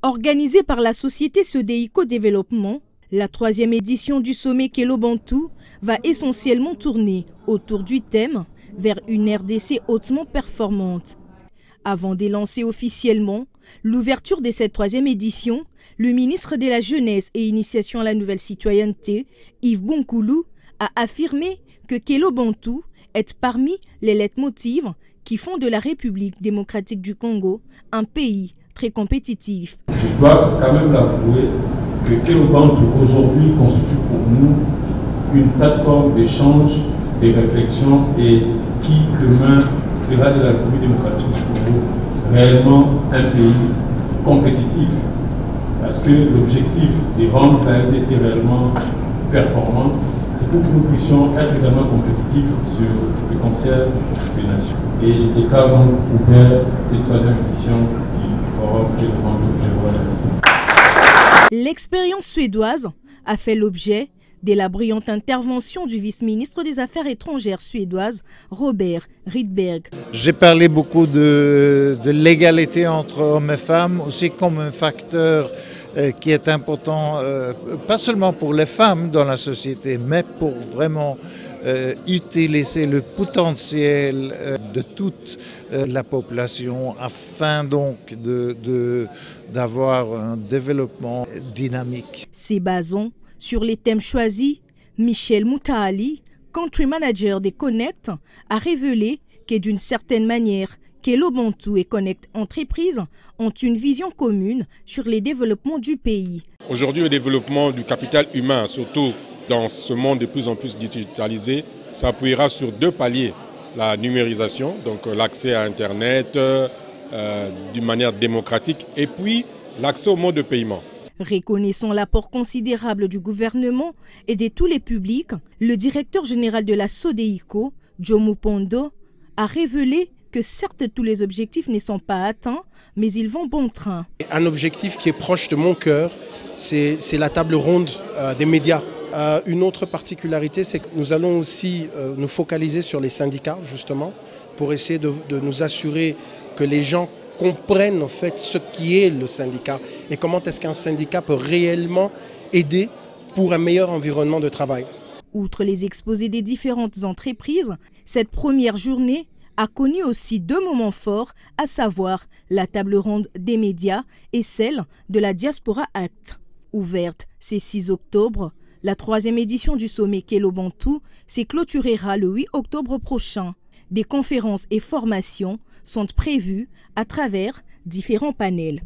Organisée par la société Sodeïco Développement, la 3e édition du sommet Kelo Bantu va essentiellement tourner autour du thème « Vers une RDC hautement performante ». Avant d'élancer officiellement l'ouverture de cette 3e édition, le ministre de la Jeunesse et Initiation à la Nouvelle Citoyenneté, Yves Bonkoulou, a affirmé que Kelo Bantu est parmi les leitmotivs qui font de la République démocratique du Congo un pays très compétitif. Je dois quand même l'avouer que Kelo Bantu aujourd'hui constitue pour nous une plateforme d'échange, de réflexion et qui demain fera de la République démocratique du Congo réellement un pays compétitif. Parce que l'objectif de rendre la RDC réellement performante, c'est pour que nous puissions être également compétitifs sur le concert des nations. Et je déclare donc ouvert cette 3e édition du forum Kelo Bantu. Je vous remercie. L'expérience suédoise a fait l'objet de la brillante intervention du vice-ministre des Affaires étrangères suédoise, Robert Rydberg. J'ai parlé beaucoup de l'égalité entre hommes et femmes, aussi comme un facteur qui est important, pas seulement pour les femmes dans la société, mais pour vraiment utiliser le potentiel de toute la population afin donc d'avoir un développement dynamique. Ces basons sur les thèmes choisis, Michel Moutaali, country manager des Connect, a révélé que d'une certaine manière, Kelo Bantu et Connect Entreprises ont une vision commune sur les développements du pays. Aujourd'hui, le développement du capital humain, surtout dans ce monde de plus en plus digitalisé, s'appuiera sur 2 paliers. La numérisation, donc l'accès à Internet d'une manière démocratique, et puis l'accès au mode de paiement. Reconnaissant l'apport considérable du gouvernement et de tous les publics, le directeur général de la Sodeïco, Jomo Pondo, a révélé que certes tous les objectifs ne sont pas atteints, mais ils vont bon train. Un objectif qui est proche de mon cœur, c'est la table ronde des médias. Une autre particularité, c'est que nous allons aussi nous focaliser sur les syndicats, justement, pour essayer de nous assurer que les gens comprennent en fait ce qui est le syndicat et comment est-ce qu'un syndicat peut réellement aider pour un meilleur environnement de travail. Outre les exposés des différentes entreprises, cette première journée a connu aussi 2 moments forts, à savoir la table ronde des médias et celle de la Diaspora Act. Ouverte ce 6 octobre, la 3e édition du sommet Kelo Bantu se clôturera le 8 octobre prochain. Des conférences et formations sont prévues à travers différents panels.